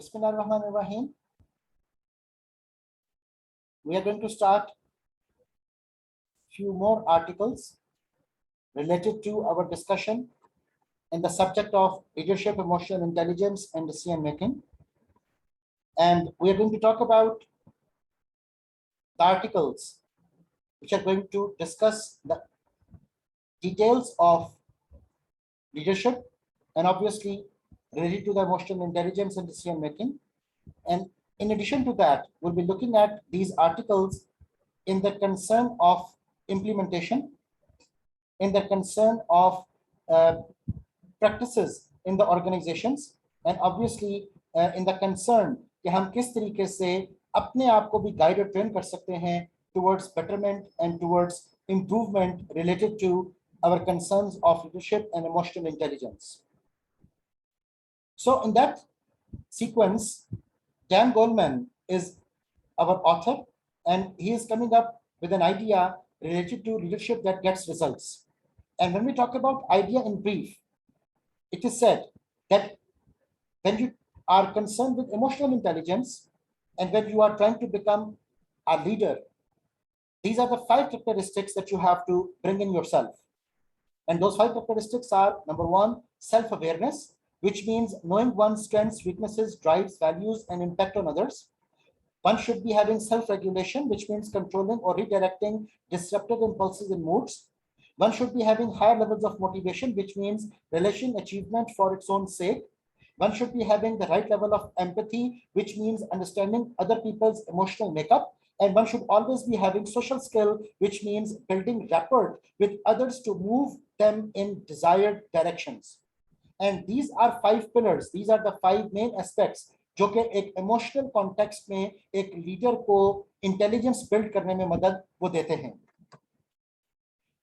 Bismillahirrahmanirrahim. We are going to start few more articles related to our discussion in the subject of leadership, emotional intelligence, and decision making. And we are going to talk about the articles which are going to discuss the details of leadership and obviously related to the emotional intelligence and decision making. And in addition to that, we'll be looking at these articles in the concern of implementation, in the concern of practices in the organizations, and obviously in the concern कि हम किस तरीके से अपने आप को भी guide और ट्रेन कर सकते हैं towards betterment and towards improvement related to our concerns of leadership and emotional intelligence. So in that sequence, Dan Goleman is our author, and he is coming up with an idea related to leadership that gets results. And when we talk about idea in brief, it is said that when you are concerned with emotional intelligence and when you are trying to become a leader, these are the 5 characteristics that you have to bring in yourself. And those 5 characteristics are: number 1, self-awareness, which means knowing one's strengths, weaknesses, drives, values, and impact on others. One should be having self-regulation, which means controlling or redirecting disruptive impulses and moods. One should be having higher levels of motivation, which means relishing achievement for its own sake. One should be having the right level of empathy, which means understanding other people's emotional makeup. And one should always be having social skill, which means building rapport with others to move them in desired directions. And these are 5 pillars. These are the 5 main aspects जो कि एक emotional context में एक leader को intelligence build करने में मदद वो देते हैं.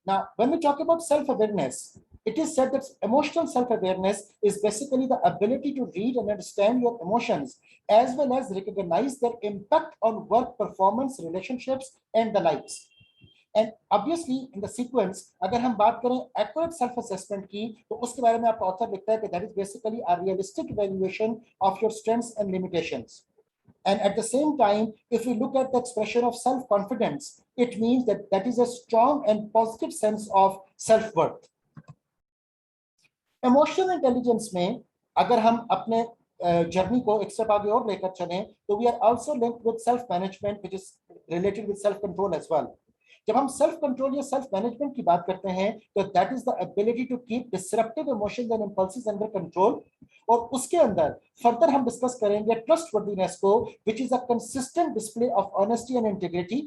Now, when we talk about self-awareness, it is said that emotional self-awareness is basically the ability to read and understand your emotions as well as recognize their impact on work performance, relationships, and the likes. And obviously in the sequence, अगर हम बात करें accurate self assessment की, तो उसके बारे में आपका author लिखता है कि that is basically a realistic evaluation of your strengths and limitations. And at the same time, if we look at the expression of self confidence, it means that that is a strong and positive sense of self worth. Emotional intelligence में अगर हम अपने journey को एक step आगे और लेकर चलें, तो we are also linked with self management, which is related with self control as well. जब हम सेल्फ कंट्रोल या सेल्फ मैनेजमेंट की बात करते हैं, तो that is the ability to keep disruptive emotions and impulses under control. और उसके अंदर फर्दर हम डिस्कस करेंगे ट्रस्टवर्दीनेस को, which is a consistent display of honesty and integrity.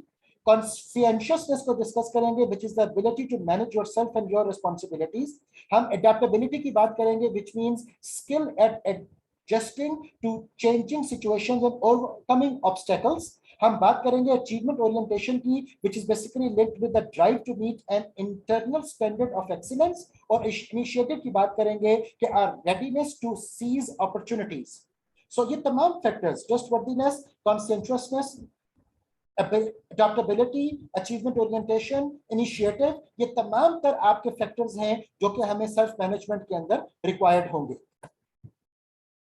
Conscientiousness को डिस्कस करेंगे, which is the ability to manage yourself and your responsibilities. हम adaptability की बात करेंगे, which means skill at adjusting to changing situations and overcoming obstacles. हम बात करेंगे achievement orientation की, which is basically linked with the drive to meet an internal standard of excellence. और initiative की बात करेंगे कि our readiness to seize opportunities. So ये तमाम factors, trustworthiness, conscientiousness, adaptability, achievement orientation, initiative, ये तमाम तर आपके फैक्टर्स हैं जो कि हमें सेल्फ मैनेजमेंट के अंदर रिक्वायर्ड होंगे.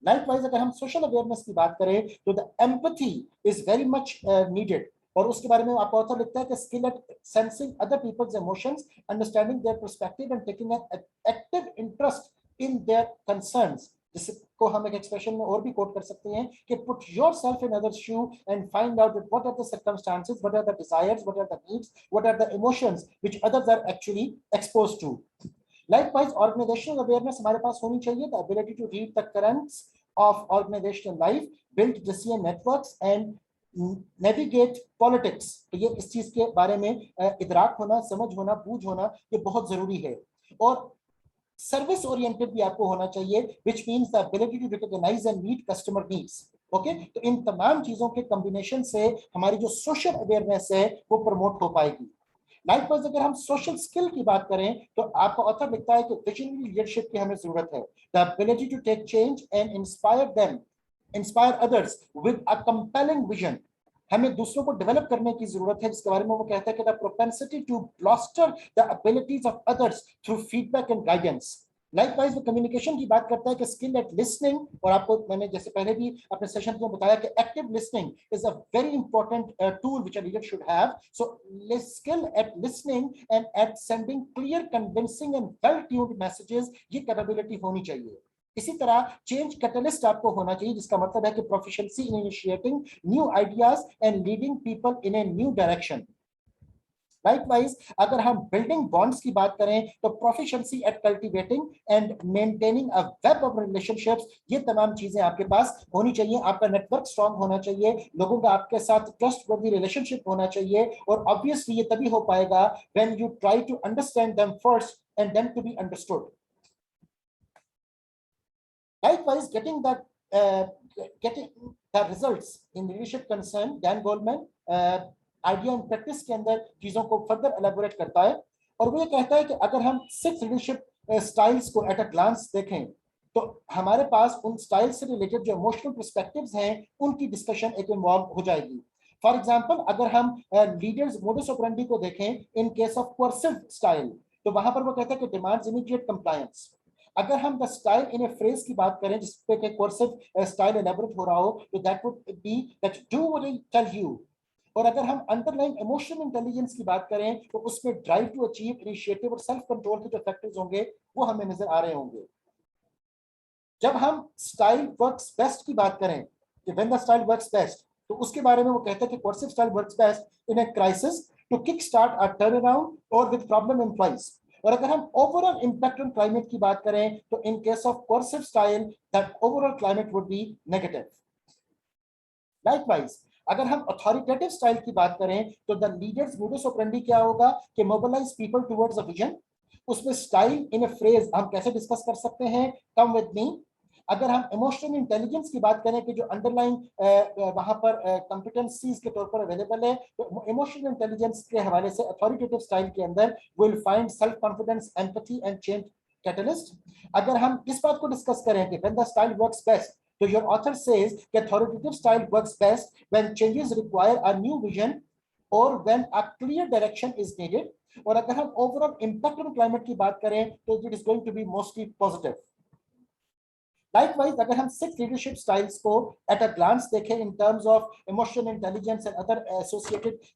Likewise, अगर हम सोशल अवेयरनेस की बात करें, तो the empathy is very much needed. और उसके बारे में आपका ऑथर लिखता है कि skill at sensing other people's emotions, understanding their perspective and taking an active interest in their concerns. जिसको हम एक एक्सप्रेशन में और भी कोट कर सकते हैं कि put yourself in others shoe and find out what are the circumstances, what are the desires, what are the needs, what are the emotions which others are actually exposed to. Likewise, organizational awareness हमारे पास होनी चाहिए. The ability to read the currents of organizational life, build decision networks, and navigate politics. तो ये इस चीज के बारे में इदराक होना, समझ होना, बूझ होना, ये बहुत जरूरी है. और सर्विस ओरिएंटेड भी आपको होना चाहिए, which means the ability to recognize and meet customer needs. Okay, तो इन तमाम चीजों के कॉम्बिनेशन से हमारी जो सोशल अवेयरनेस है वो प्रमोट हो पाएगी. लाइकवाइज अगर हम सोशल स्किल की बात करें, तो आपका ऑथर लिखता है कि विजनरी लीडरशिप की हमें जरूरत है. The ability to take change and inspire others with a compelling vision. हमें दूसरों को डेवलप करने की जरूरत है, जिसके बारे में वो कहता है कि the propensity to bolster the abilities of others through feedback and guidance. Likewise वो कम्युनिकेशन की बात करता है कि स्किल एट लिसनिंग, और आपको मैंने जैसे पहले भी अपने सेशन में बताया कि active listening is a very important tool which a leader should have. So skill at listening and at sending clear, convincing and well tuned messages, ये कैपेबिलिटी होनी चाहिए. इसी तरह चेंज कैटलिस्ट आपको होना चाहिए, जिसका मतलब है कि proficiency in initiating new ideas and leading people in a new direction. Likewise, अगर हम बिल्डिंग बॉन्ड्स की बात करें तो proficiency at cultivating and maintaining a web of relationships, ये तमाम चीजें आपके पास होनी चाहिए. आपका नेटवर्क स्ट्रांग होना चाहिए, लोगों का आपके साथ ट्रस्टवर्दी रिलेशनशिप होना चाहिए, और ऑब्वियसली ये तभी हो पाएगा when you try to understand them first and them to be understood. Likewise, getting the results in leadership concern, Dan Goleman idea and practice के अंदर चीजों को फर्दर एलेबोरेट करता है, और वो ये कहता है कि अगर हम 6 लीडरशिप स्टाइल्स को एट अ ग्लांस देखें तो हमारे पास उन स्टाइल से रिलेटेड जो इमोशनल पर्सपेक्टिव्स हैं उनकी डिस्कशन एक इन्वॉल्व हो जाएगी. फॉर एग्जांपल, अगर हम लीडर्स मोडस ऑपरेंडी को देखें in case of coercive style, तो वहां पर वो कहता है कि डिमांड्स इमीडिएट कंप्लायंस. अगर हम the style in a phrase की बात करें जिस पे के कोर्सिव स्टाइल एलेबोरेट हो रहा हो, तो that would be that do what I tell you. और अगर हम अंडरलाइन इमोशनल इंटेलिजेंस की बात करें तो उसमें ड्राइव टू अचीव, इनिशिएटिव और सेल्फ कंट्रोल के जो फैक्टर्स होंगे वो हमें नजर आ रहे होंगे. जब हम स्टाइल वर्क्स बेस्ट की बात करें कि when the style works best, तो उसके बारे में वो कहते हैं कि coercive style works best in a crisis to kick start a turnaround और विद प्रॉब्लम एम्प्लॉइज. और अगर हम ओवरऑल इंपैक्ट ऑन क्लाइमेट की बात करें तो in case of coercive style that overall climate would be negative. Likewise, अगर हम अथॉरिटेटिव स्टाइल की बात करें तो द लीडर्स मोडस ऑपरेंडी क्या होगा कि mobilize people towards a vision. उसमें स्टाइल इन ए फ्रेज हम कैसे डिस्कस कर सकते हैं, कम विद मी. अगर हम इमोशनल इंटेलिजेंस की बात करें कि जो अंडरलाइन वहां पर कॉम्पिटेंसीज के तौर पर अवेलेबल है, तो इमोशनल इंटेलिजेंस के हवाले से अथॉरिटेटिव स्टाइल के अंदर will find self confidence, empathy and change catalyst. अगर हम इस बात को डिस्कस करें कि when the style works best, so your author says that authoritative style works best when changes require a new vision or when a clear direction is needed. और अगर हम overall impact on climate की बात करें तो it is going to be mostly positive. Likewise, अगर हम 6 leadership styles को at a glance देखें in terms of emotional intelligence and other associated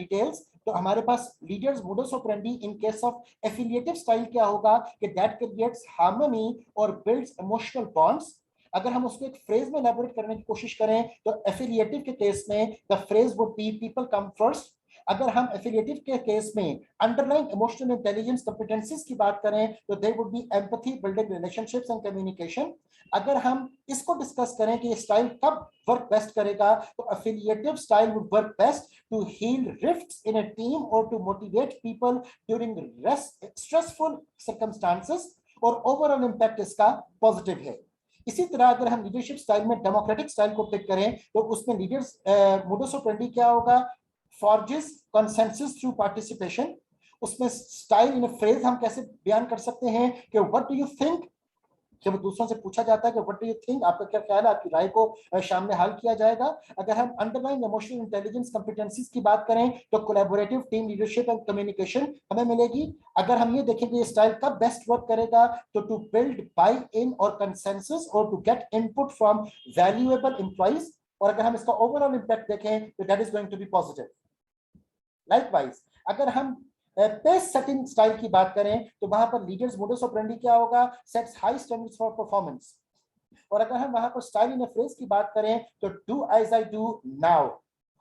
details, तो हमारे पास leaders modus operandi in case of affiliative style क्या होगा कि that creates harmony or builds emotional bonds. अगर हम उसको एक फ्रेज में एलैबोरेट करने की कोशिश करें तो एफिलिएटिव के केस में the phrase would be people come first. अगर हम एफिलिएटिव के केस में अंडरलाइन इमोशनल इंटेलिजेंस कॉम्पिटेंसीज की बात करें तो there would be empathy, building relationships and communication. अगर हम इसको डिस्कस करें कि ये स्टाइल कब वर्क बेस्ट करेगा, तो affiliative style would work best to heal rifts in a team और to motivate people during stressful circumstances, और ओवरऑल इंपैक्ट इसका पॉजिटिव है. इसी तरह अगर हम लीडरशिप स्टाइल में डेमोक्रेटिक स्टाइल को पिक करें तो उसमें लीडर्स मोडस ऑपरेंडी क्या होगा, फॉर्जेस कंसेंसस थ्रू पार्टिसिपेशन. उसमें स्टाइल इन फ्रेज हम कैसे बयान कर सकते हैं कि व्हाट डू यू थिंक, जब दूसरों से पूछा जाता है कि व्हाट डू यू थिंक, आपका क्या ख्याल है, आपकी राय को सामने हाल किया जाएगा. अगर हम अंडरलाइन इमोशनल इंटेलिजेंस कॉम्पिटेंसीज की बात करें तो collaborative team leadership and communication हमें मिलेगी. अगर हम ये देखें कि ये स्टाइल कब बेस्ट वर्क करेगा, तो टू बिल्ड बाय इन और कंसेंसस और to get input from valuable employees. और अगर हम इसका ओवरऑल इंपैक्ट देखें तो that is going to be positive. Likewise, अगर हम पेस सेटिंग स्टाइल की बात करें तो वहां पर लीडर्स मोडस ऑपरेंडी क्या होगा, sets high standards for performance. और अगर हम वहां पर स्टाइल इन फ्रेज की बात करें तो do as I do now.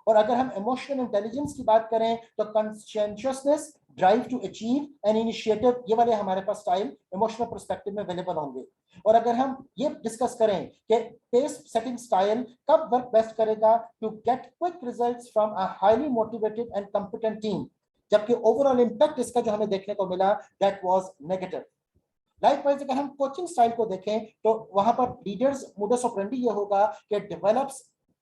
और अगर हम इमोशनल इंटेलिजेंस की बात करें तो conscientiousness, drive to achieve and initiative, ये वाले हमारे पास स्टाइल इमोशनल पर्सपेक्टिव में अवेलेबल होंगे. और अगर हम ये डिस्कस करें कि पेस सेटिंग स्टाइल कब वर्क बेस्ट करेगा to get quick results from a highly motivated and competent team, जबकि ओवरऑल इंपैक्ट इसका जो हमें देखने को मिला दैट वाज नेगेटिव. लाइकवाइज, अगर हम कोचिंग स्टाइल को देखें तो वहां पर लीडर्स मोडस ऑपरेंडी ये होगा कि develops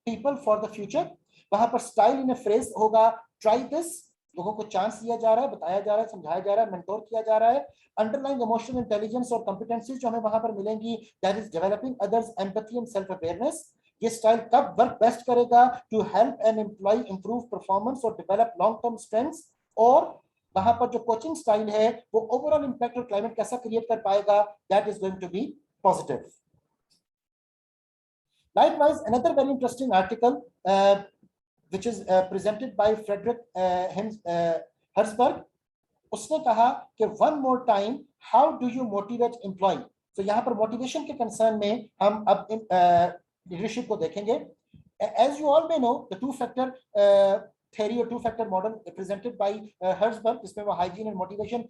people for the future. वहां पर स्टाइल इन फ्रेज होगा ट्राई दिस, लोगों को चांस दिया जा रहा है, बताया जा रहा है, समझाया जा रहा है, मेंटोर किया जा रहा है. अंडरलाइन इमोशनल इंटेलिजेंस और कॉम्पिटेंसीज जो हमें वहां पर मिलेंगी that is developing others, empathy and self awareness. ये स्टाइल कब वर्क बेस्ट करेगा, to help an employee improve performance और डेवलप लॉन्ग टर्म स्ट्रेंथ्स और वहां पर जो कोचिंग स्टाइल है वो ओवरऑल इंपैक्ट और क्लाइमेट कैसा क्रिएट कर पाएगा, that is going to be positive. Likewise, another very interesting article which is presented by Frederick Herzberg. उसने कहा कि one more time, how do you motivate employee? So यहाँ पर motivation के concern में हम अब leadership को देखेंगे. As you all may know, the two-factor theory or two-factor model presented by Herzberg, इसमें वो hygiene and motivation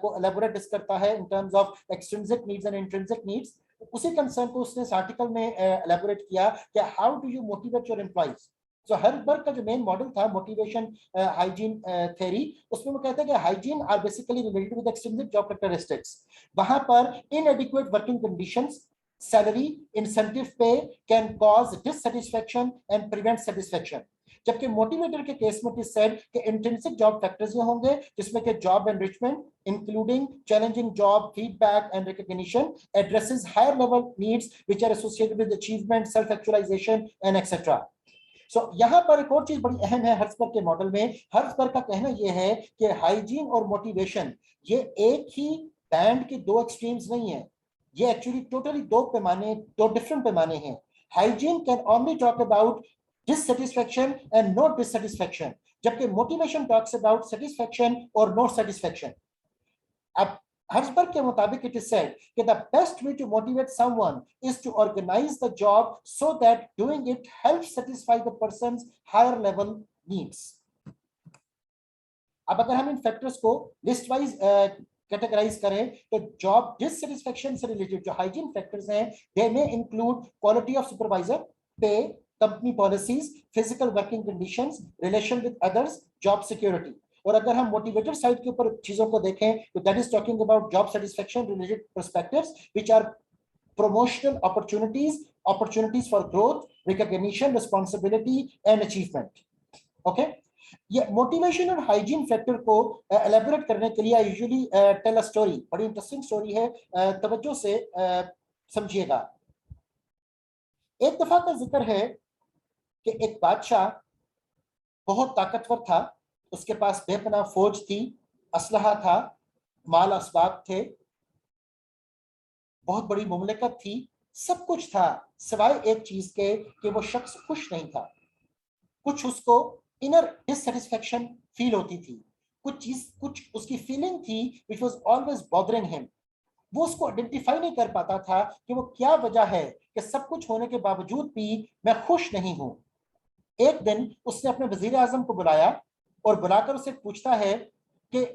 को elaborate करता है in terms of extrinsic needs and intrinsic needs. उसी कंसर्न को उसने इस आर्टिकल में एलैबोरेट किया कि how do you motivate your employees. So Herzberg का जो मेन मॉडल था मोटिवेशन हाइजीन थ्योरी, उसमें वो कहते हैं कि hygiene are basically related with extrinsic job characteristics. वहां पर inadequate working conditions, salary, incentive pay can cause dissatisfaction and prevent satisfaction. जबकि मोटिवेटर के केस में इट इज सेड कि इंट्रिंसिक जॉब फैक्टर्स ये होंगे जिसमें कि job enrichment including challenging job feedback and recognition addresses higher level needs which are associated with achievement, self actualization and etcetera. So यहाँ पर एक और चीज बड़ी अहम है हर्ट्जबर्ग के मॉडल में. हर्ट्जबर्ग का कहना यह है कि हाइजीन और मोटिवेशन ये एक ही बैंड के दो एक्सट्रीम्स नहीं है, ये एक्चुअली टोटली दो पैमाने, दो डिफरेंट पैमाने हैं. Hygiene can only talk about dissatisfaction and no dissatisfaction, जबकि motivation talks about satisfaction or no satisfaction. अब हर्ट्जबर्ग के मुताबिक it is said कि the best way to motivate someone is to organize the job so that doing it helps satisfy the person's higher level needs. अब अगर हम इन factors को list wise categorise करें तो जॉब डिससैटिस्फैक्शन से related जो hygiene factors हैं दे में इंक्लूड क्वालिटी ऑफ सुपरवाइजर, पे, company policies, physical working conditions, relation with others, job security. और अगर हम मोटिवेटर साइड के ऊपर चीजों को देखें तो that is talking about job satisfaction related perspectives which are promotional opportunities for growth, recognition, responsibility and achievement. Okay, ये मोटिवेशन और हाइजीन फैक्टर को एलैबोरेट करने के लिए I usually tell a story. बड़ी इंटरेस्टिंग स्टोरी है, तवज्जो से समझिएगा. एक दफा का जिक्र है कि एक बादशाह बहुत ताकतवर था, उसके पास बेपनाह फौज थी, असलहा था, माल असबाब थे, बहुत बड़ी मुमलिकत थी, सब कुछ था सिवाय एक चीज के कि वो शख्स खुश नहीं था. कुछ उसको इनर डिससैटिस्फैक्शन फील होती थी, कुछ उसकी फीलिंग थी which was always bothering him. वो उसको आइडेंटिफाई नहीं कर पाता था कि वो क्या वजह है कि सब कुछ होने के बावजूद भी मैं खुश नहीं हूं. एक दिन उसने अपने वजीर आजम को बुलाया और बुलाकर उसे पूछता है कि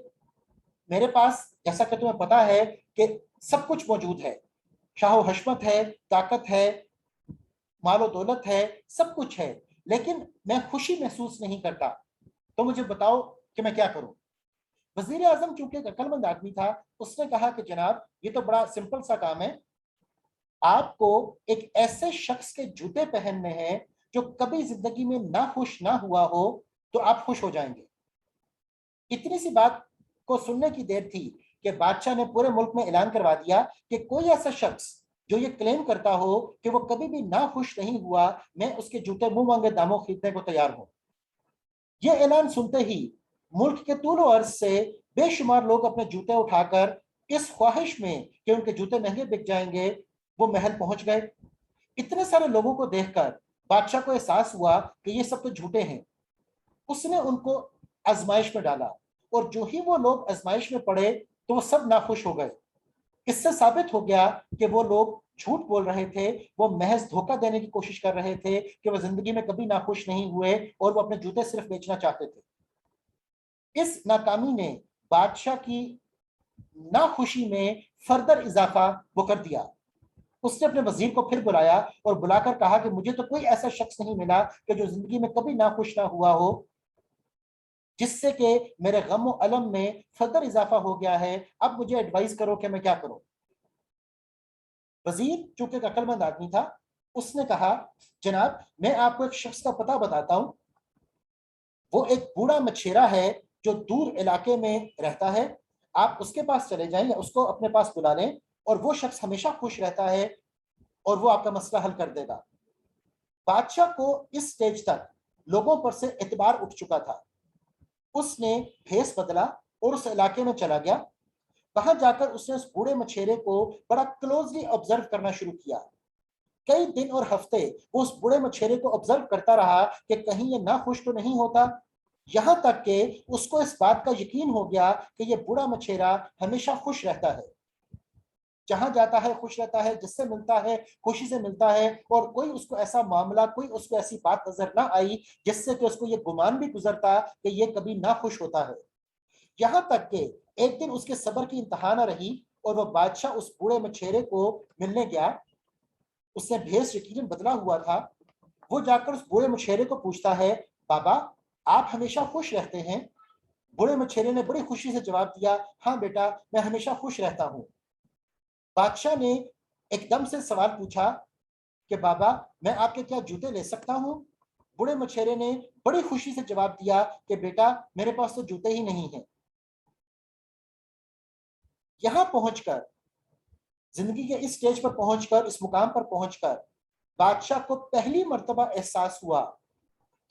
मेरे पास जैसा कि तुम्हें पता है कि सब कुछ मौजूद है, शाहो हशमत है, ताकत है, मालो दौलत है, सब कुछ है, लेकिन मैं खुशी महसूस नहीं करता, तो मुझे बताओ कि मैं क्या करूं. वजीर आजम चूंकि एक अक्लमंद आदमी था, उसने कहा कि जनाब ये तो बड़ा सिंपल सा काम है, आपको एक ऐसे शख्स के जूते पहनने हैं जो कभी जिंदगी में ना खुश ना हुआ हो, तो आप खुश हो जाएंगे. इतनी सी बात को सुनने की देर थी कि बादशाह ने पूरे मुल्क में ऐलान करवा दिया कि कोई ऐसा शख्स जो ये क्लेम करता हो कि वो कभी भी ना खुश नहीं हुआ, मैं उसके जूते मुंह मांगे दामों खरीदने को तैयार हूं. यह ऐलान सुनते ही मुल्क के तूल अर्ज से बेशुमार लोग अपने जूते उठाकर इस ख्वाहिश में कि उनके जूते महंगे बिक जाएंगे वो महल पहुंच गए. इतने सारे लोगों को देखकर बादशाह को एहसास हुआ कि ये सब तो झूठे हैं. उसने उनको आजमाइश में डाला और जो ही वो लोग आजमाइश में पड़े तो वो सब नाखुश हो गए. इससे साबित हो गया कि वो लोग झूठ बोल रहे थे, वो महज धोखा देने की कोशिश कर रहे थे कि वो जिंदगी में कभी नाखुश नहीं हुए और वो अपने जूते सिर्फ बेचना चाहते थे. इस नाकामी ने बादशाह की नाखुशी में फर्दर इजाफा वो कर दिया. उसने अपने वजीर को फिर बुलाया और बुलाकर कहा कि मुझे तो कोई ऐसा शख्स नहीं मिला कि जो जिंदगी में कभी नाखुश ना हुआ हो, जिससे कि मेरे गम और अलम में फर्दर इजाफा हो गया है. अब मुझे एडवाइस करो कि मैं क्या करूं. वजीर चूंकि एक अक्लमंद आदमी था, उसने कहा जनाब मैं आपको एक शख्स का पता बताता हूं. वो एक बूढ़ा मछेरा है जो दूर इलाके में रहता है, आप उसके पास चले जाएं या उसको अपने पास बुला लें और वो शख्स हमेशा खुश रहता है और वो आपका मसला हल कर देगा. बादशाह को इस स्टेज तक लोगों पर से एतबार उठ चुका था. उसने भेस बदला और उस इलाके में चला गया। वहां जाकर उसने उस बूढ़े मछेरे को बड़ा क्लोजली ऑब्जर्व करना शुरू किया। कई दिन और हफ्ते वो उस बूढ़े मछेरे को ऑब्जर्व करता रहा कि कहीं ये नाखुश तो नहीं होता। यहां तक कि उसको इस बात का यकीन हो गया कि ये बूढ़ा मछेरा हमेशा खुश रहता है, जहां जाता है खुश रहता है, जिससे मिलता है खुशी से मिलता है, और कोई उसको ऐसा मामला, कोई उसको ऐसी बात नजर ना आई जिससे कि उसको ये गुमान भी गुजरता कि ये कभी ना खुश होता है। यहां तक कि एक दिन उसके सब्र की इंतहा न रही और वो बादशाह उस बूढ़े मछेरे को मिलने गया। उसने भेष यकीनन बदला हुआ था। वो जाकर उस बूढ़े मछेरे को पूछता है, बाबा आप हमेशा खुश रहते हैं? बूढ़े मछेरे ने बड़ी खुशी से जवाब दिया, हाँ बेटा, मैं हमेशा खुश रहता हूं। बादशाह ने एकदम से सवाल पूछा कि बाबा मैं आपके क्या जूते ले सकता हूं? बूढ़े मछेरे ने बड़ी खुशी से जवाब दिया कि बेटा मेरे पास तो जूते ही नहीं हैं। यहां पहुंचकर, जिंदगी के इस स्टेज पर पहुंचकर, इस मुकाम पर पहुंचकर बादशाह को पहली मर्तबा एहसास हुआ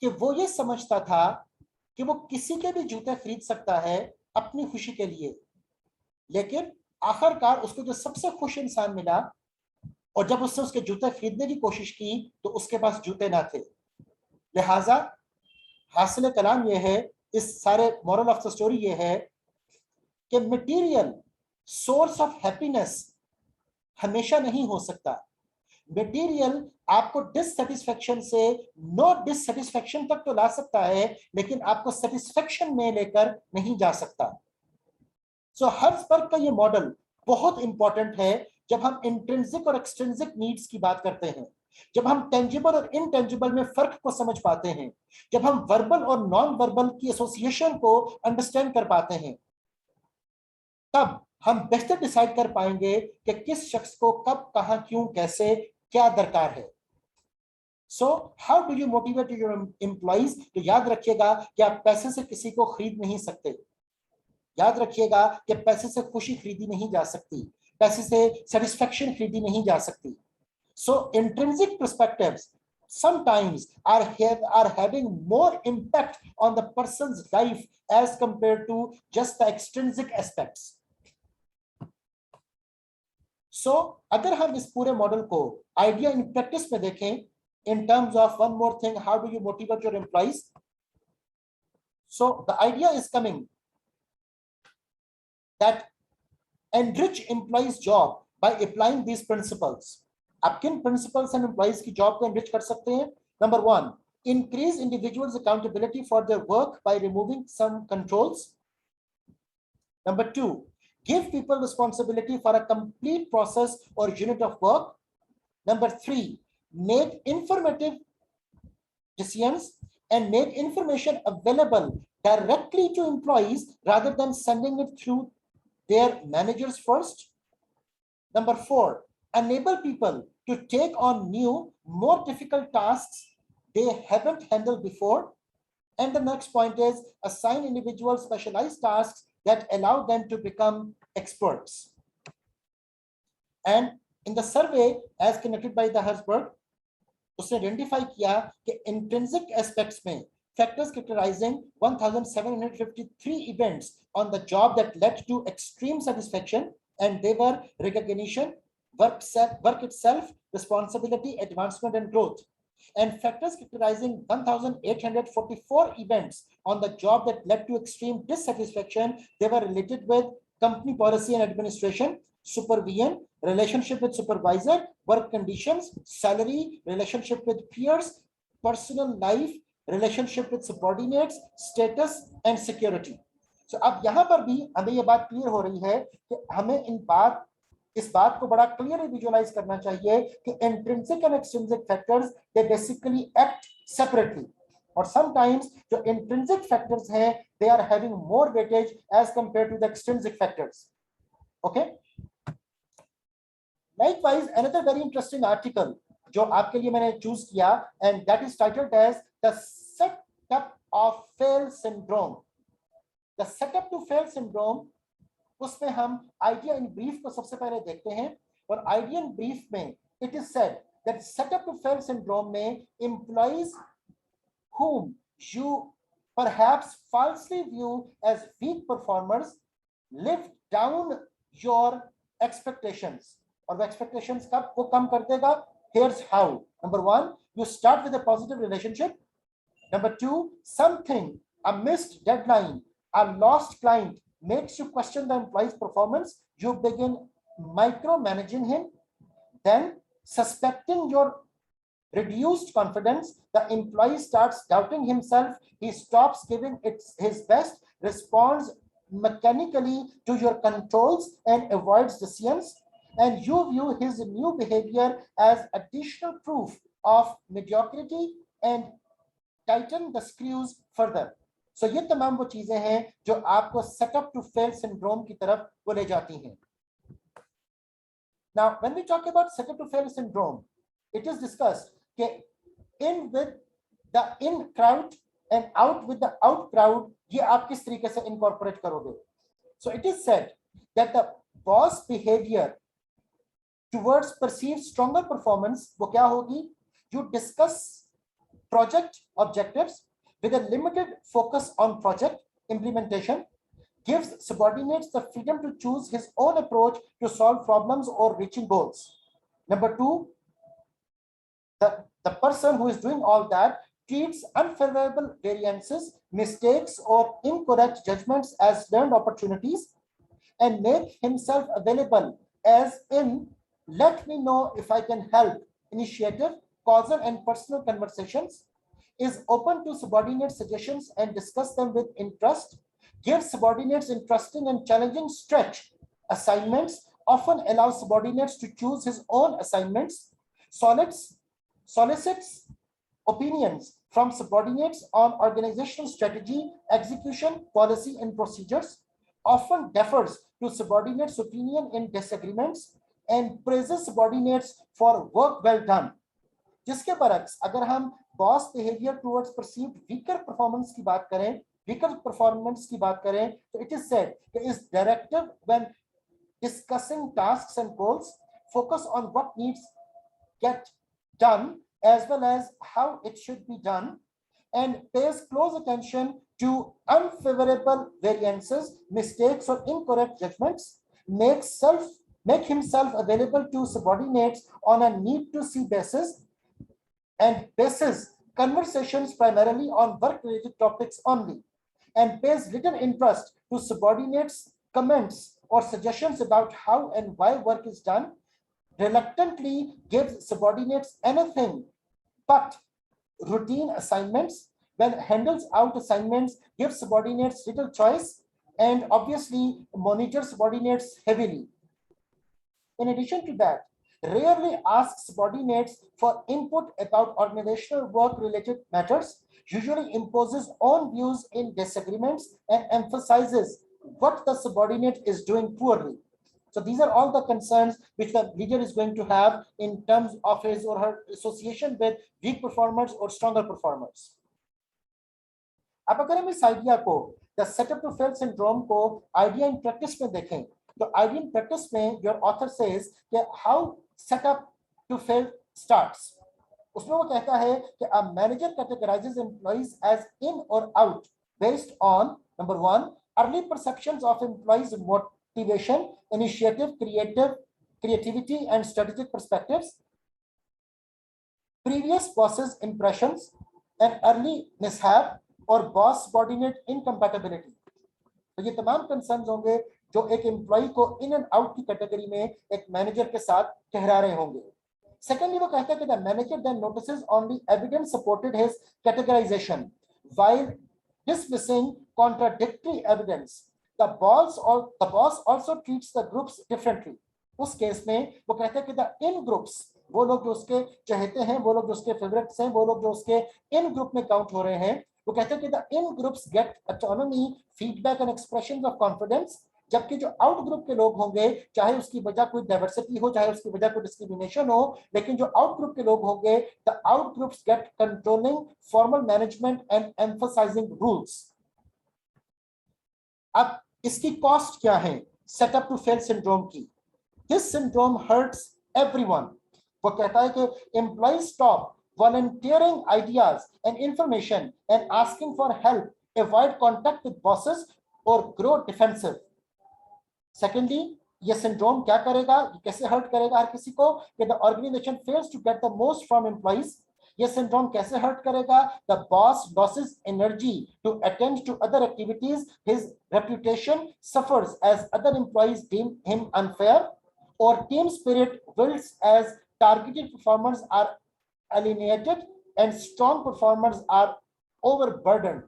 कि वो ये समझता था कि वो किसी के भी जूते खरीद सकता है अपनी खुशी के लिए, लेकिन आखिरकार उसको जो सबसे खुश इंसान मिला, और जब उसने उसके जूते खरीदने की कोशिश की तो उसके पास जूते ना थे। लिहाजा हासिल कलाम यह है, इस सारे मॉरल ऑफ द स्टोरी ये है कि मटेरियल सोर्स ऑफ हैप्पीनेस हमेशा नहीं हो सकता। मटेरियल आपको डिससेटिस्फेक्शन से नो डिससेटिस्फेक्शन तक तो ला सकता है, लेकिन आपको सेटिस्फेक्शन में लेकर नहीं जा सकता। सो हर्ट्जबर्ग का ये मॉडल बहुत इंपॉर्टेंट है जब हम इंट्रिंसिक और एक्सट्रिंसिक नीड्स की बात करते हैं, जब हम टेंजिबल और इनटेंजिबल में फर्क को समझ पाते हैं, जब हम वर्बल और नॉन वर्बल की एसोसिएशन को अंडरस्टैंड कर पाते हैं, तब हम बेहतर डिसाइड कर पाएंगे कि किस शख्स को कब, कहां, क्यों, कैसे, क्या दरकार है। So how do you motivate your employees? तो याद रखिएगा कि आप पैसे से किसी को खरीद नहीं सकते। याद रखिएगा कि पैसे से खुशी खरीदी नहीं जा सकती, पैसे से सेटिस्फेक्शन खरीदी नहीं जा सकती। So intrinsic perspectives sometimes are having more impact on the person's life as compared to just the extrinsic aspects. So अगर हम इस पूरे मॉडल को आइडिया इन प्रैक्टिस में देखें, in terms of one more thing, how do you motivate your employees? So the idea is coming that enrich employees job by applying these principles. आप किन principles and employees की job को enrich कर सकते हैं? Number one, increase individuals accountability for their work by removing some controls. Number two, give people responsibility for a complete process or unit of work. Number three, make informative decisions and make information available directly to employees rather than sending it through their managers first. Number four, enable people to take on new, more difficult tasks they haven't handled before. And the next point is assign individuals specialized tasks that allow them to become experts. And in the survey, as conducted by the Herzberg, उसने identify किया कि intrinsic aspects में factors characterizing 1753 events on the job that led to extreme satisfaction, and they were recognition, work itself, responsibility, advancement and growth. And factors characterizing 1844 events on the job that led to extreme dissatisfaction, they were related with company policy and administration, supervision, relationship with supervisor, work conditions, salary, relationship with peers, personal life, relationship with subordinates, status and security. So अब यहाँ पर भी हमें ये बात clear हो रही है कि हमें इस बात को बड़ा क्लियरली विजुअलाइज करना चाहिए कि intrinsic and extrinsic factors they basically act separately, और समटाइम्स जो इंट्रिंसिक फैक्टर्स हैं they are having more weightage as compare to the extrinsic factors. Okay. Likewise, another very interesting article जो आपके लिए मैंने चूज किया, and that is titled as the setup of fail syndrome. The setup to fail syndrome, उसमें हम idea in brief को सबसे पहले देखते हैं, और idea in brief में it is said that setup to fail syndrome में employees whom you perhaps falsely view as weak performers, live down your expectations. और वो expectations कब वो कम कर देगा? Here's how. Number one, you start with a positive relationship. Number two, something, a missed deadline, a lost client makes you question the employee's performance. You begin micromanaging him. Then, suspecting your reduced confidence, the employee starts doubting himself. He stops giving his best, responds mechanically to your controls, and avoids decisions. And you view his new behavior as additional proof of mediocrity and tighten the screws further. So ये तमाम वो चीजें हैं जो आपको setup to fail syndrome की तरफ वो ले जाती हैं. Now, when we talk about setup to fail syndrome, it is discussed that in with the in crowd and out with the out crowd, ये आप किस तरीके से incorporate करोगे? So it is said that the boss behavior towards perceived stronger performance वो क्या होगी? You discuss project objectives with a limited focus on project implementation, gives subordinates the freedom to choose his own approach to solve problems or reaching goals. Number two, the person who is doing all that treats unfavorable variances, mistakes, or incorrect judgments as learned opportunities and make himself available as in let me know if I can help initiative, causal and personal conversations, is open to subordinate suggestions and discuss them with interest, gives subordinates interesting and challenging stretch assignments, often allows subordinates to choose his own assignments, solicits opinions from subordinates on organizational strategy, execution, policy, and procedures, often defers to subordinates' opinion in disagreements, and praises subordinates for work well done. जिसके बरक्स अगर हम boss behaviour towards perceived weaker performance की बात करें, weaker performance की बात करें, तो इट इज सेड कि is directive when discussing tasks and goals, focus on what needs get done as well as how it should be done, and pays close attention to unfavorable variances, mistakes, or incorrect judgments, make himself available to subordinates on a need-to-see basis, and bases conversations primarily on work-related topics only, and pays little interest to subordinates' comments or suggestions about how and why work is done, reluctantly gives subordinates anything but routine assignments, when handles out assignments, gives subordinates little choice, and obviously monitors subordinates heavily. In addition to that, rarely asks subordinates for input about organizational work-related matters, usually imposes own views in disagreements, and emphasizes what the subordinate is doing poorly. So these are all the concerns which the leader is going to have in terms of his or her association with weak performers or stronger performers. अब अगर हम इस idea को the setup to fail syndrome को idea in practice में देखें, तो idea in practice में your author says कि how setup to fail starts. उसमें वो कहता है कि a manager categorizes employees as in or out based on number one, early perceptions of employees' motivation, initiative, creativity, and strategic perspectives, previous bosses' impressions, and early mishap or boss subordinate incompatibility. तो ये तमाम concerns होंगे जो एक employ को in and out की category में एक मैनेजर के साथ ठहरा रहे होंगे. Secondly, वो कहता है कि the manager then notices only evidence supported his categorization while dismissing contradictory evidence. The boss also treats the groups differently. उस केस में वो कहते हैं कि the in groups, वो लोग जो उसके चाहते हैं, वो लोग जो उसके फेवरेट्स हैं, वो लोग जो उसके इन ग्रुप में काउंट हो रहे हैं, वो कहते हैं कि the in groups get autonomy, feedback and expressions of confidence, जबकि जो आउट ग्रुप के लोग होंगे, चाहे उसकी वजह कोई डाइवर्सिटी हो, चाहे उसकी वजह कोई डिस्क्रिमिनेशन हो, लेकिन जो आउट ग्रुप के लोग होंगे, the out groups get controlling, formal management and emphasizing rules. अब इसकी कॉस्ट क्या है सेटअप टू फेल सिंड्रोम की? This syndrome hurts everyone. वो कहता है कि employees stop volunteering ideas and information and asking for help avoid contact with bosses or grow defensive. Secondly, ये सिंड्रोम क्या करेगा, कैसे हर्ट करेगा हर किसी को कि the organization fails to get the most from employees. ये सिंड्रोम कैसे हर्ट करेगा, the boss loses energy to attend to other activities, his reputation suffers as other employees deem him unfair, or team spirit wilts as targeted performers are alienated and strong performers are overburdened.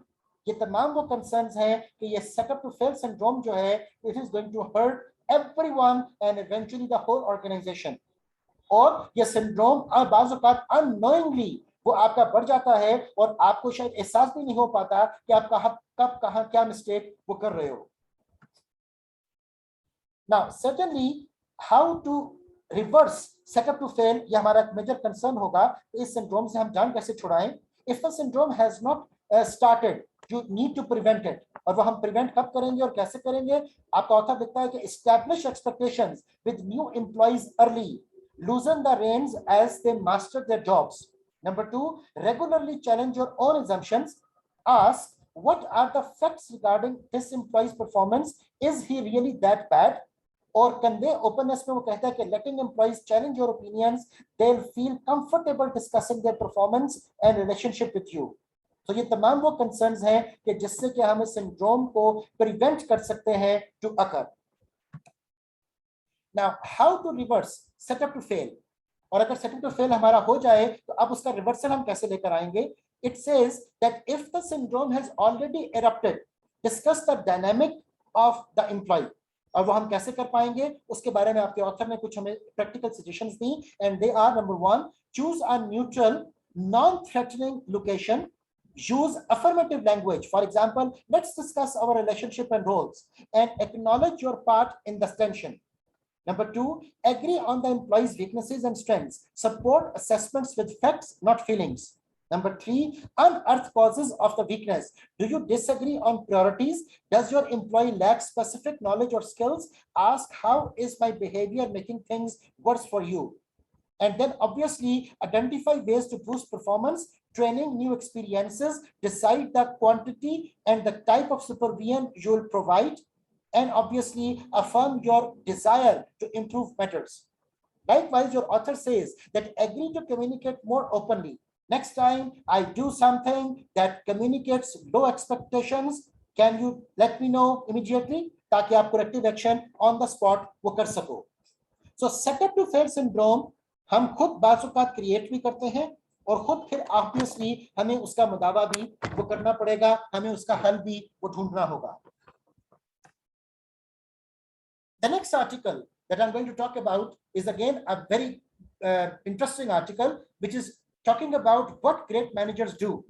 ये तमाम वो concerns हैं कि ये setup to fail syndrome जो है it is going to hurt everyone and eventually the whole organisation. और ये सिंड्रोम बाज़ औक़ात अननोइंगली वो आपका बढ़ जाता है और आपको शायद एहसास भी नहीं हो पाता कि आप कब कहां क्या मिस्टेक वो कर रहे हो. Now certainly how to reverse set up to fail, ये हमारा एक मेजर कंसर्न होगा. इस सिंड्रोम से हम जान कैसे छुड़ाएं. If the syndrome has not started you need to prevent it. और वो हम प्रिवेंट कब करेंगे और कैसे करेंगे. आपका ऑथर लिखता है कि establish expectations with new employees early, loosen the reins as they master their jobs. Number 2, regularly challenge your own assumptions. Ask what are the facts regarding this employee's performance, is he really that bad. और convey openness में वो कहता है कि letting employees challenge your opinions, they'll feel comfortable discussing their performance and relationship with you. तो ये तमाम वो कंसर्न्स हैं कि जिससे कि हम इस सिंड्रोम को प्रिवेंट कर सकते हैं to occur. Now how to reverse set up to fail. और अगर सेटअप टू फेल हमारा हो जाए तो अब उसका रिवर्सल हम कैसे लेकर आएंगे. It says that if the syndrome has already erupted, discuss the dynamic of the employee. और वो हम कैसे कर पाएंगे उसके बारे में आपके ऑथर ने कुछ हमें प्रैक्टिकल सजेशंस दी, and they are number 1, choose a neutral non threatening location. Use affirmative language. For example, let's discuss our relationship and roles and acknowledge your part in the tension. Number 2, agree on the employee's weaknesses and strengths. Support assessments with facts, not feelings. Number 3, unearth causes of the weakness. Do you disagree on priorities? Does your employee lack specific knowledge or skills? Ask, how is my behavior making things worse for you? And then obviously identify ways to boost performance, training, new experiences, decide the quantity and the type of supervision you will provide, and obviously affirm your desire to improve matters. Likewise, your author says that agree to communicate more openly. Next time I do something that communicates low expectations, can you let me know immediately, ताकि आप corrective action on the spot वो कर सको. So setup to fail syndrome हम खुद बाज़-औक़ात create भी करते हैं और खुद फिर ऑब्वियसली हमें उसका मुदावा भी वो करना पड़ेगा, हमें उसका हल भी वो ढूंढना होगा. The next article that I'm going to talk about is again a very interesting article which is talking about what great managers do.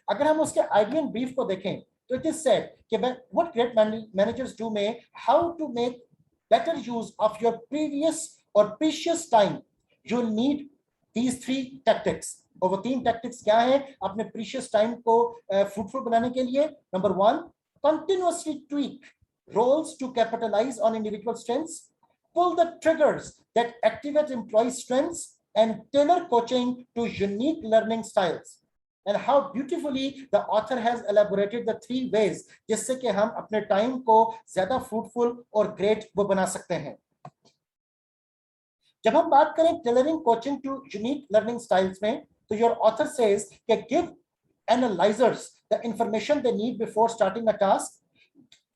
अगर हम उसके आइडिया एंड ब्रीफ को देखें तो it is said कि what great managers do में how to make better use of your previous or precious time. You need these 3 tactics. और वो 3 tactics क्या है अपने precious time को fruitful बनाने के लिए. Number 1, continuously tweak roles to capitalize on individual strengths. Pull the triggers that activate employee strengths and tailor coaching to unique learning styles. And how beautifully the author has elaborated the 3 ways जिससे कि हम अपने time को ज़्यादा fruitful और great वो बना सकते हैं. जब हम बात करें tailoring coaching to unique learning styles में तो योर ऑथर सेज कि give analyzers the information they need before starting a task.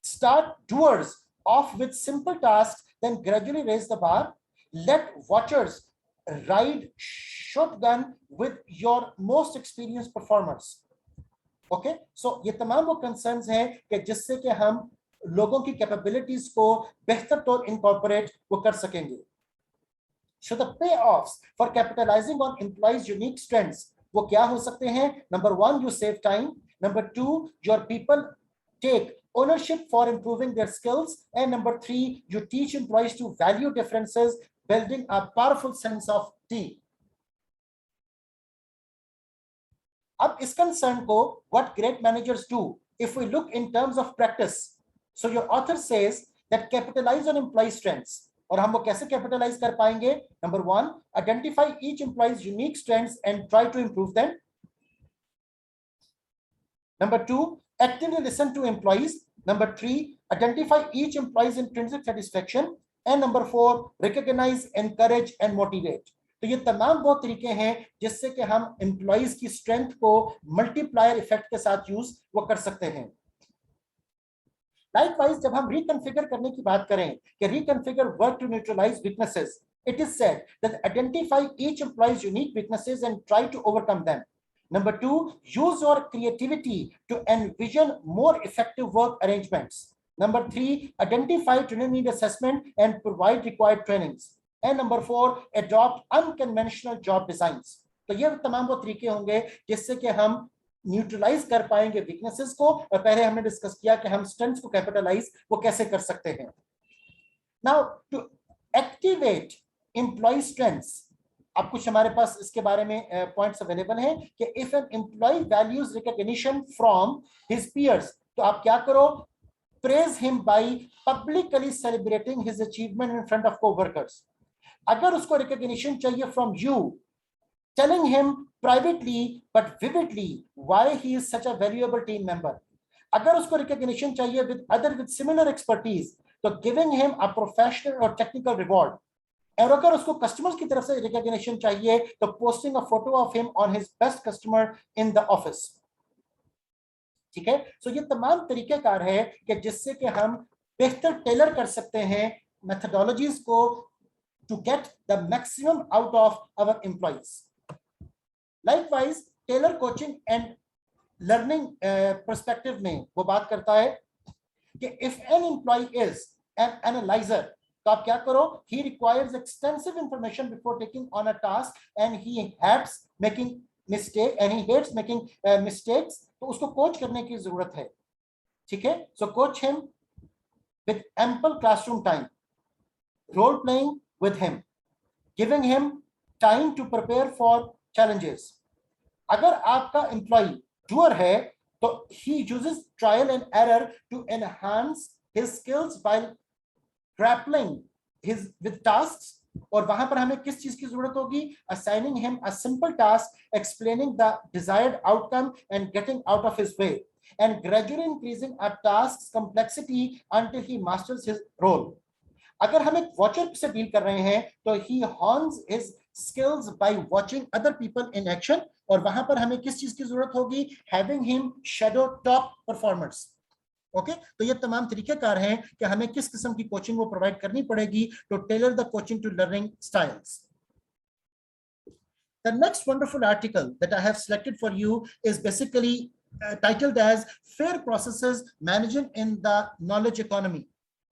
Start doers off with simple task, then gradually raise the bar. Let watchers ride shotgun with your most experienced performers. Okay, so ये तमाम वो concerns हैं कि जिससे कि हम लोगों की कैपेबिलिटीज को बेहतर तौर इनकॉर्पोरेट वो कर सकेंगे. So the payoffs for capitalizing on employees' unique strengths वो क्या हो सकते हैं. Number 1, you save time. Number 2, your people take ownership for improving their skills. And number 3, you teach employees to value differences, building a powerful sense of team. अब इस concern को what great managers do if we look in terms of practice. So your author says that capitalize on employee strengths. और हम वो कैसे capitalise कर पाएंगे. Number 1, identify each employees unique strengths and try to improve them. Number 2, Actively listen to employees. Number 3, identify each employee's intrinsic satisfaction. And number 4, recognize, encourage and motivate. तो ये तमाम वो तरीके हैं जिससे कि हम एम्प्लॉइज की स्ट्रेंथ को मल्टीप्लायर इफेक्ट के साथ यूज वो कर सकते हैं. लाइकवाइज जब हम रिकॉन्फ़िगर करने की बात करें कि reconfigure work to neutralize weaknesses, it is said that identify each employee's unique weaknesses and try to overcome them. Number 2, use your creativity to envision more effective work arrangements. Number 3, identify training need assessment and provide required trainings. And number 4, adopt unconventional job designs. तो ये तमाम वो तरीके होंगे जिससे कि हम neutralise कर पाएंगे वीकनेसेस को, और पहले हमने डिस्कस किया कि हम स्ट्रेंथ्स को कैपिटलाइज वो कैसे कर सकते हैं. Now to activate employee strengths, अब कुछ हमारे पास इसके बारे में पॉइंट्स अवेलेबल हैं कि if an employee values recognition from his peers, तो आप क्या करो, praise him by publicly celebrating his achievement in front of coworkers. अगर उसको रिकॉग्निशन चाहिए from you, telling him privately but vividly why he is such a valuable team member. अगर उसको recognition चाहिए with other with similar expertise, तो giving him a professional or technical reward. और अगर उसको customers की तरफ से recognition चाहिए, तो posting a photo of him on his best customer in the office. ठीक है, so ये तमाम तरीकेकार है कि जिससे कि हम बेहतर टेलर कर सकते हैं methodologies को to get the maximum out of our employees. Likewise, Taylor coaching and learning perspective में वो बात करता है कि if an employee is an analyser, तो आप क्या करो, he requires extensive information before taking on a task and he hates making mistakes, तो उसको कोच करने की जरूरत है. ठीक है, so coach him with ample classroom time, role playing with him, giving him time to prepare for challenges. अगर आपका एम्प्लॉय डूअर है, तो he uses trial and error to enhance his skills while grappling with tasks. और वहां पर हमें किस चीज की जरूरत होगी, assigning him a simple task, explaining the desired outcome and getting out of his way, and gradually increasing a task's complexity until he masters his role. अगर हम एक वॉचर से डील कर रहे हैं, तो he hones his skills by watching other people in action, और वहां पर हमें किस चीज की जरूरत होगी, having him shadow top performers. Okay, तो ये तमाम तरीकेकार हैं कि हमें किस किस्म की कोचिंग वो प्रोवाइड करनी पड़ेगी to tailor the coaching to learning styles. The next wonderful article that I have selected for you is basically titled as Fair Processes Managing in the Knowledge Economy.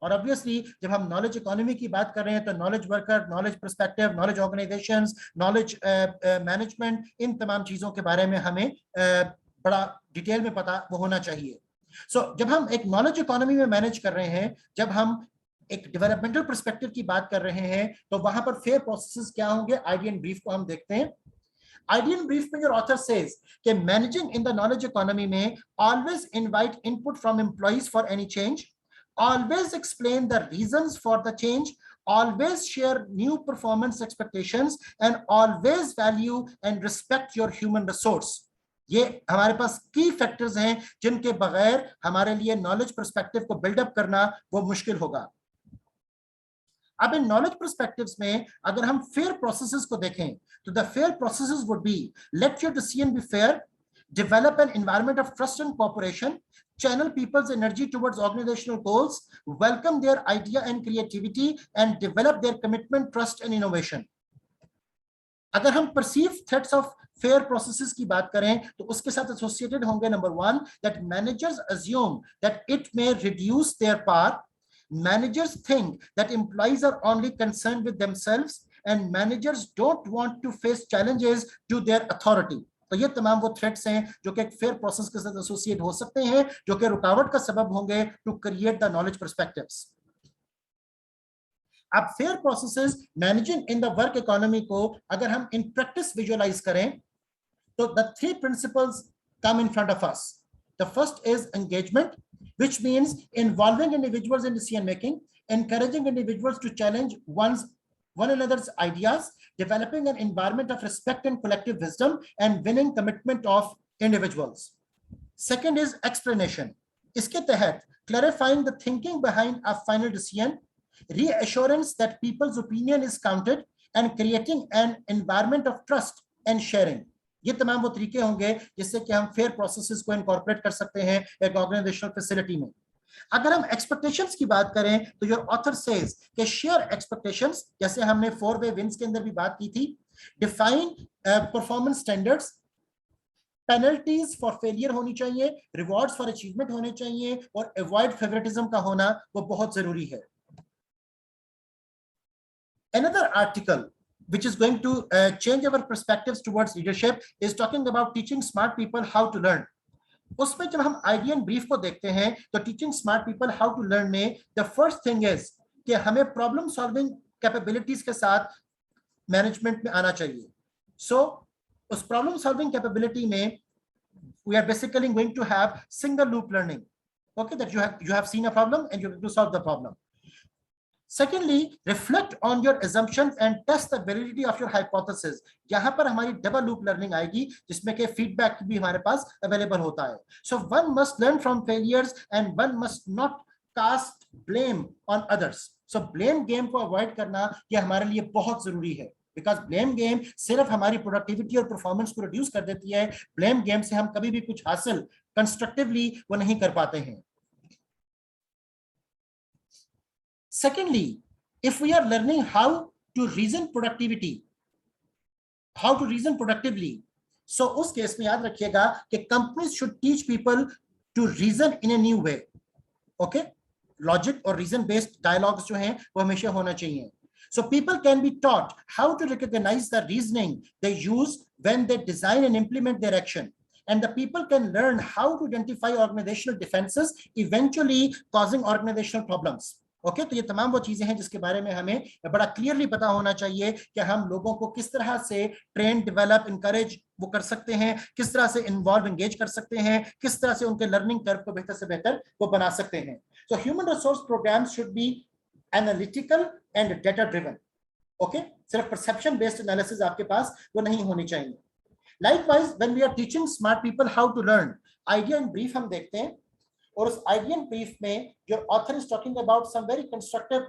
और ऑब्वियसली जब हम knowledge economy की बात कर रहे हैं, तो knowledge worker, knowledge perspective, knowledge organizations, knowledge management, इन तमाम चीजों के बारे में हमें बड़ा डिटेल में पता वो होना चाहिए. सो जब हम एक नॉलेज इकोनॉमी में मैनेज कर रहे हैं, जब हम एक डेवलपमेंटल पर्सपेक्टिव की बात कर रहे हैं, तो वहां पर फेयर प्रोसेसेस क्या होंगे, आइडिया एंड ब्रीफ को हम देखते हैं. आइडिया एंड ब्रीफ में योर ऑथर सेज कि managing in the knowledge economy में always invite input from employees for any change, always explain the reasons for the change, always share new performance expectations, and always value and respect your human resource. ये हमारे पास की factors हैं जिनके बगैर हमारे लिए knowledge perspective को buildup करना वो मुश्किल होगा. अब इन नॉलेज पर्सपेक्टिव्स में अगर हम फेयर प्रोसेसेस को देखें, तो the fair processes would be let your decision be fair, develop an environment of trust and cooperation, channel people's energy towards organizational goals, welcome their idea and creativity, and develop their commitment, trust and innovation. अगर हम perceived threats of fair processes की बात करें, तो उसके साथ associated होंगे number 1 that managers assume that it may reduce their power, managers think that employees are only concerned with themselves, and managers don't want to face challenges to their authority. तो ये तमाम वो थ्रेट्स हैं जो कि एक fair process के साथ एसोसिएट हो सकते हैं, जो कि रुकावट का सबब होंगे to create the knowledge perspectives. अब fair processes managing in the work economy को अगर हम इन प्रैक्टिस विजुअलाइज करें, तो the 3 principles come in front of us. The first is engagement, which means involving individuals in decision making, encouraging individuals to challenge one another's ideas, developing an environment of respect and collective wisdom, and winning commitment of individuals. Second is explanation. इसके तहत clarifying the thinking behind a final decision, reassurance that people's opinion is counted, and creating an environment of trust and sharing. ये तमाम वो तरीके होंगे जिससे कि हम फेयर प्रोसेसेस को इनकॉर्पोरेट कर सकते हैं एक ऑर्गेनाइजेशनल फैसिलिटी में. अगर हम एक्सपेक्टेशंस की बात करें तो योर ऑथर सेज कि शेयर एक्सपेक्टेशंस, जैसे हमने 4-वे विंस के अंदर भी बात की थी. Define performance standards, penalties for failure होनी चाहिए, रिवॉर्ड्स फॉर अचीवमेंट होने चाहिए, और अवॉइड फेवरेटिज्म का होना वो बहुत जरूरी है. Another article which is going to change our perspectives towards leadership is talking about teaching smart people how to learn. उसमें जब हम आइडिया एंड ब्रीफ को देखते हैं तो teaching smart people how to learn में द फर्स्ट थिंग इज कि हमें प्रॉब्लम सॉल्विंग कैपेबिलिटीज के साथ मैनेजमेंट में आना चाहिए. सो उस प्रॉब्लम सॉल्विंग कैपेबिलिटी में we are basically going to have single loop learning. Okay, that you have seen a problem and you have to solve the problem. Secondly, reflect on your assumptions and test the validity of your hypothesis. यहाँ पर हमारी double loop learning आएगी जिसमें के feedback भी हमारे पास available होता है. So one must learn from failures and one must not cast blame on others. So blame game को अवॉइड करना ये हमारे लिए बहुत जरूरी है, बिकॉज ब्लेम गेम सिर्फ हमारी प्रोडक्टिविटी और परफॉर्मेंस को रिड्यूस कर देती है. ब्लेम गेम से हम कभी भी कुछ हासिल कंस्ट्रक्टिवली वो नहीं कर पाते हैं. Secondly, if we are learning how to reason productively, so उस केस में याद रखिएगा कि companies should teach people to reason in a new way. Okay, logic और reason based dialogues जो हैं वो हमेशा होना चाहिए. So people can be taught how to recognize the reasoning they use when they design and implement their action. And the people can learn how to identify organizational defenses, eventually causing organizational problems. Okay, तो ये तमाम वो चीजें हैं जिसके बारे में हमें बड़ा क्लियरली पता होना चाहिए कि हम लोगों को किस तरह से ट्रेन, डेवलप, इनकरेज वो कर सकते हैं, किस तरह से इन्वॉल्व, एंगेज कर सकते हैं, किस तरह से उनके लर्निंग कर्व को बेहतर से बेहतर वो बना सकते हैं. So human resource programs should be analytical and data driven. Okay, सिर्फ perception based analysis आपके पास वो नहीं होनी चाहिए. Likewise, when we are teaching smart people how to learn, idea and brief हम देखते हैं, और उस idea and brief में your author is talking about some very constructive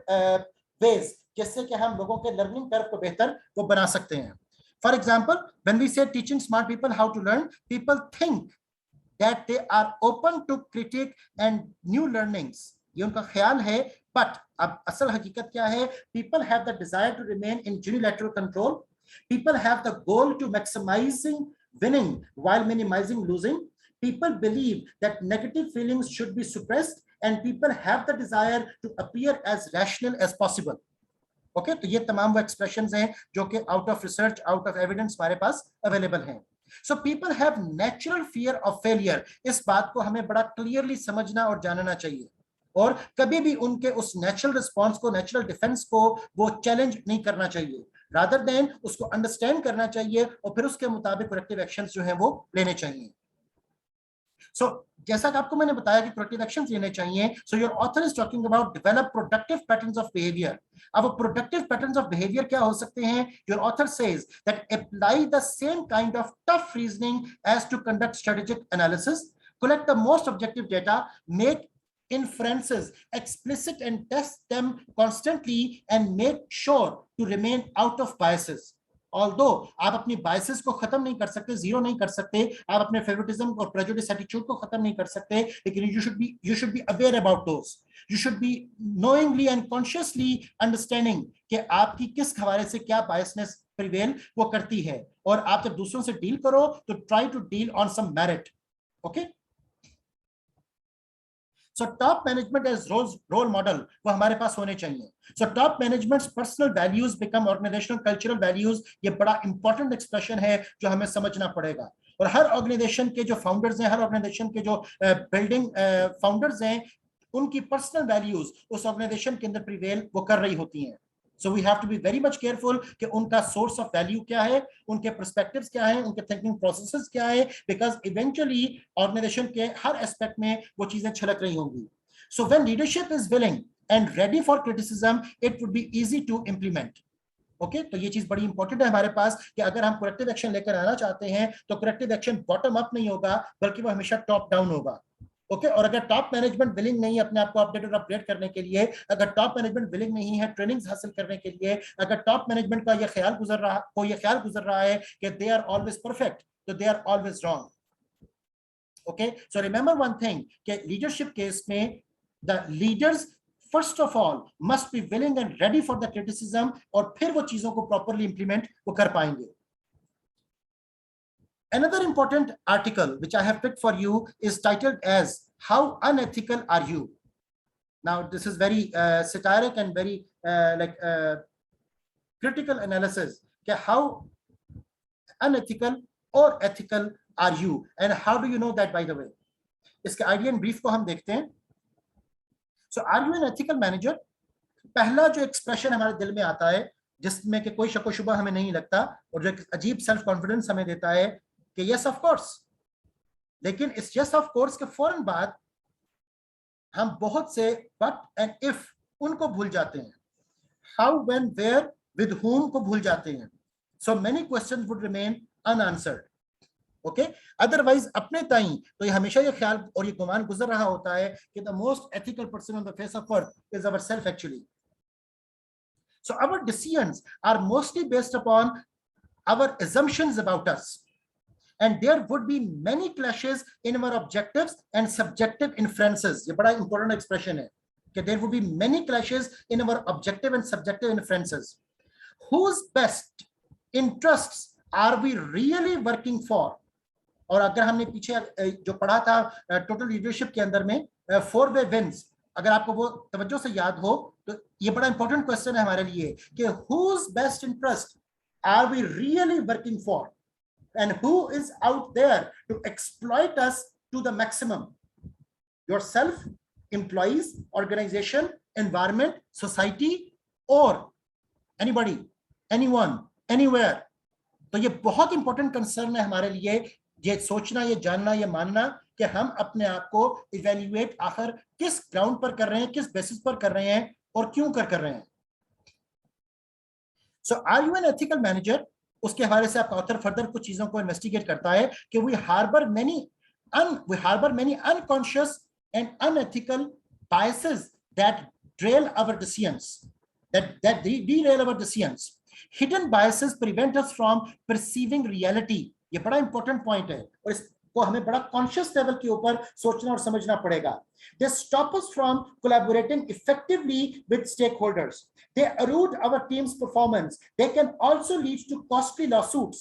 ways जिससे कि हम लोगों के learning curve को बेहतर वो बना सकते हैं. For example, when we say teaching smart people how to learn, people think that they are open to critique and new learnings. ये उनका ख्याल है, but अब असल हकीकत क्या है? People have the desire to remain in unilateral control. People have the goal to maximizing winning while minimizing losing. People believe that negative feelings should be suppressed, and people have the desire to appear as rational as possible. Okay, तो ये तमाम वो expressions हैं जो कि out of research, out of evidence हमारे पास available हैं. So people have natural fear of failure. इस बात को हमें बड़ा clearly समझना और जानना चाहिए, और कभी भी उनके उस नेचुरल रिस्पॉन्स को, नेचुरल डिफेंस को वो चैलेंज नहीं करना चाहिए, रादर देन उसको अंडरस्टैंड करना चाहिए और फिर उसके मुताबिक करेक्टिव एक्शंस जो हैं वो लेने चाहिए. सो जैसा कि आपको मैंने बताया कि करेक्टिव एक्शंस लेने चाहिए. So your author is talking about develop productive patterns of behaviour. अब प्रोडक्टिव पैटर्न्स ऑफ बिहेवियर क्या हो सकते हैं? Your author says that apply the same kind of tough reasoning as to conduct strategic analysis, collect the most objective data, make inferences explicit and test them constantly and make sure to remain out of biases. Although आप अपनी biases को खत्म नहीं कर सकते, zero नहीं कर सकते, आप अपने favoritism और prejudice attitude को खत्म नहीं कर सकते, लेकिन you should be aware about those. You should be knowingly and consciously understanding कि आपकी किस हवाले से क्या biasness prevail वो करती है, और आप जब दूसरों से deal करो तो try to deal on some merit. Okay? So top management as role model वो हमारे पास होने चाहिए. So top management's personal values become organizational cultural values. ये बड़ा important expression है जो हमें समझना पड़ेगा. और हर organization के जो founders हैं, हर organization के जो building founders हैं, उनकी personal values उस organization के अंदर prevail वो कर रही होती हैं. So we have to be very much careful कि उनका source of value क्या है, उनके perspectives क्या है, उनके thinking processes क्या है, because eventually organization के हर aspect में वो चीजें छलक रही होंगी. So when leadership is willing and ready for criticism, it would be easy to implement. Okay तो ये चीज बड़ी इंपॉर्टेंट है हमारे पास कि अगर हम करेक्टिव एक्शन लेकर आना चाहते हैं तो करेक्टिव एक्शन बॉटम अप नहीं होगा बल्कि वो हमेशा टॉप डाउन होगा। ओके और अगर टॉप मैनेजमेंट विलिंग नहीं है अपने आप को अपडेट और अपग्रेड करने के लिए, अगर टॉप मैनेजमेंट विलिंग नहीं है ट्रेनिंग्स हासिल करने के लिए, अगर टॉप मैनेजमेंट का ये ख्याल गुजर रहा है कि दे आर ऑलवेज परफेक्ट, तो they are always wrong. Okay so remember one thing कि लीडरशिप केस में the leaders first of all must be willing and ready for the criticism, और फिर वो चीजों को प्रॉपरली इंप्लीमेंट वो कर पाएंगे। Another important article which I have picked for you is titled as How Unethical Are You? Now this is very satiric and very critical analysis कि how unethical or ethical are you and how do you know that, by the way? इसके idea in brief को हम देखते हैं। So are you an ethical manager? पहला जो expression हमारे दिल में आता है जिसमें कि कोई शक व शुबा हमें नहीं लगता और जो अजीब सेल्फ कॉन्फिडेंस हमें देता है कि यस ऑफ कोर्स, लेकिन इस यस ऑफ कोर्स के फौरन बाद हम बहुत से बट एंड इफ उनको भूल जाते हैं, how, when, where, with whom को भूल जाते हैं। So many questions would remain unanswered. Okay otherwise अपने ताई तो ये हमेशा ये ख्याल और ये गुमान गुजर रहा होता है कि the most ethical person on the face of earth is ourself actually. So our decisions are mostly based upon our assumptions about us, and there would be many clashes in our objectives and subjective inferences. ये बड़ा important expression है कि there would be many clashes in our objective and subjective inferences. Whose best interests are we really working for? और अगर हमने पीछे जो पढ़ा था टोटल लीडरशिप के अंदर में 4 वे विंस, अगर आपको वो तवज्जो से याद हो तो ये बड़ा इंपॉर्टेंट क्वेश्चन है हमारे लिए कि whose best interest are we really working for? And who is out there to exploit us to the maximum? Yourself, employees, organization, environment, society, or anybody, anyone, anywhere. तो ये बहुत इंपॉर्टेंट कंसर्न है हमारे लिए, ये सोचना, ये जानना, ये मानना कि हम अपने आप को इवेल्युएट आखिर किस ग्राउंड पर कर रहे हैं, किस बेसिस पर कर रहे हैं और क्यों कर रहे हैं। So are you an ethical manager? उसके हवाले से आपका ऑथर फर्दर कुछ चीजों को इन्वेस्टिगेट करता है कि we harbor many unconscious and unethical biases that derail our decisions. Hidden biases prevent us from perceiving reality. ये बड़ा इंपॉर्टेंट पॉइंट है और इसको हमें बड़ा कॉन्शियस लेवल के ऊपर सोचना और समझना पड़ेगा। They stop us from collaborating effectively with stakeholders. They erode our team's performance. They can also lead to costly lawsuits.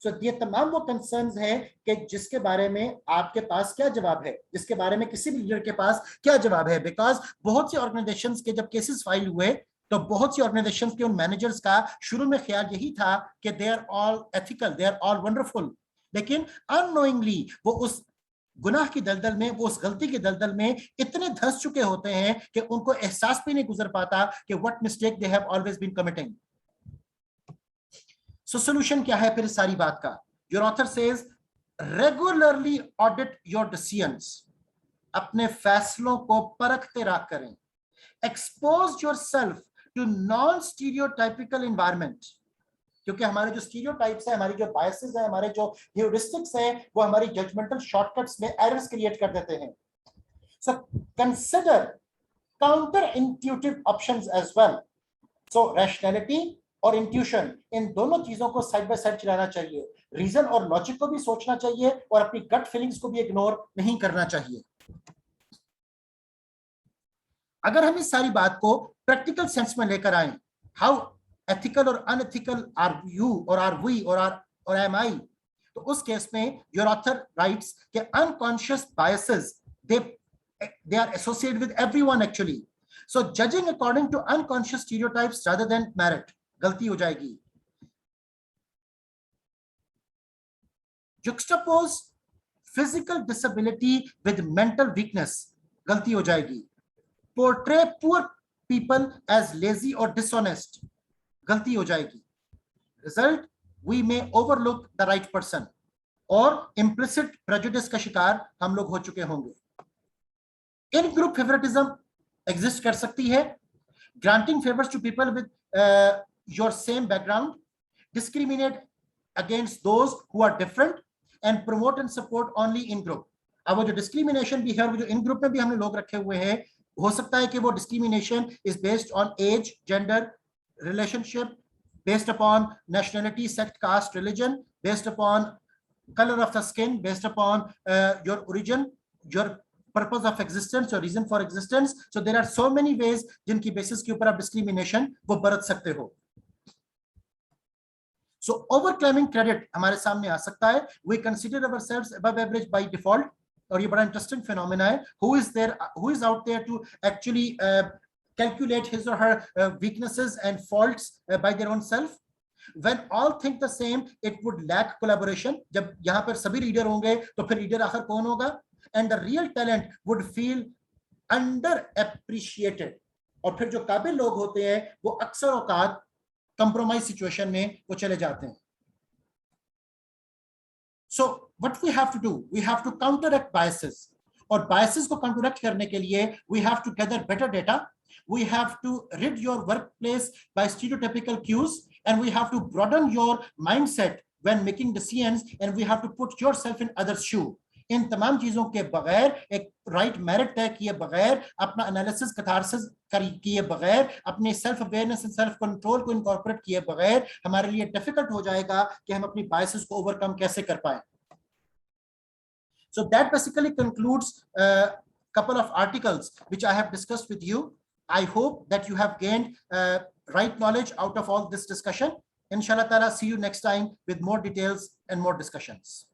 So ये तमाम वो concerns हैं कि जिसके बारे में आपके पास क्या जवाब है, जिसके बारे में किसी भी लीडर के पास क्या जवाब है। बिकॉज बहुत सी ऑर्गेनाइजेशंस के जब केसेस फाइल हुए तो बहुत सी ऑर्गेनाइजेशंस के उन मैनेजर्स का शुरू में ख्याल यही था कि they are all ethical, they are all wonderful, लेकिन अननोइंगली वो उस गुनाह की दलदल में, वो उस गलती के दलदल में इतने धंस चुके होते हैं कि उनको एहसास भी नहीं गुजर पाता कि what mistake they have always been committing. So solution क्या है फिर इस सारी बात का? Your author says regularly audit your decisions, अपने फैसलों को परखते रहा करें। Expose yourself to non stereotypical environment, क्योंकि हमारे जो स्टीरियोटाइप्स है, हमारी जो बायसेस है, हमारे जो ह्यूरिस्टिक्स है, वो हमारी जजमेंटल शॉर्टकट्स में एरर्स क्रिएट कर देते हैं। So consider counter intuitive options as well. So rationality और इंट्यूशन, इन दोनों चीजों को साइड बाय साइड चलाना चाहिए। रीजन और लॉजिक को भी सोचना चाहिए और अपनी गट फीलिंग्स को भी इग्नोर नहीं करना चाहिए। अगर हम इस सारी बात को प्रैक्टिकल सेंस में लेकर आए, how ethical or unethical are you or are we or am I, तो उस केस में your author writes कि unconscious biases they are associated with everyone actually. So judging according to unconscious stereotypes rather than merit, गलती हो जाएगी। Juxtapose physical disability with mental weakness, गलती हो जाएगी। Portray poor people as lazy or dishonest, गलती हो जाएगी। Result, we may overlook the right person और इम्प्लिसिट प्रेजुडिस का शिकार हम लोग हो चुके होंगे। इन ग्रुप फेवरेटिज्म एग्जिस्ट कर सकती है। Granting favours to people with your same background, discriminate against those who are different, and promote and support only in group. अब वो जो डिस्क्रिमिनेशन भी है, वो जो इन ग्रुप में भी हमने लोग रखे हुए हैं, हो सकता है कि वो discrimination is based on age, gender, relationship, based upon nationality, sect, caste, religion, based upon color of the skin, based upon your origin, your purpose of existence, your reason for existence. So there are so many ways जिनकी basis के ऊपर आप discrimination वो बरत सकते हो. So overclaiming credit हमारे सामने आ सकता है. We consider ourselves above average by default. और ये बड़ा interesting phenomena है. Who is out there to actually calculate his or her weaknesses and faults by their own self? When all think the same, it would lack collaboration. जब यहाँ पर सभी leader होंगे तो फिर लीडर आखिर कौन होगा? And the real talent would feel underappreciated. और फिर जो काबिल लोग होते हैं वो अक्सर औकात compromise situation में वो चले जाते हैं. So what we have to do, we have to counteract biases. और biases को counteract करने के लिए we have to gather better data. We have to rid your workplace by stereotypical cues, and we have to broaden your mindset when making decisions, and we have to put yourself in others' shoe. इन तमाम चीजों के बगैर, एक right merit तय किए बगैर, अपना analysis catharsis किए बगैर, अपने self awareness and self control को इनकॉर्पोरेट किए बगैर हमारे लिए डिफिकल्ट हो जाएगा कि हम अपनी बायसेस को ओवरकम कैसे कर पाए. So that basically concludes a couple of articles which I have discussed with you. I hope that you have gained right knowledge out of all this discussion. Inshallah ta'ala, see you next time with more details and more discussions.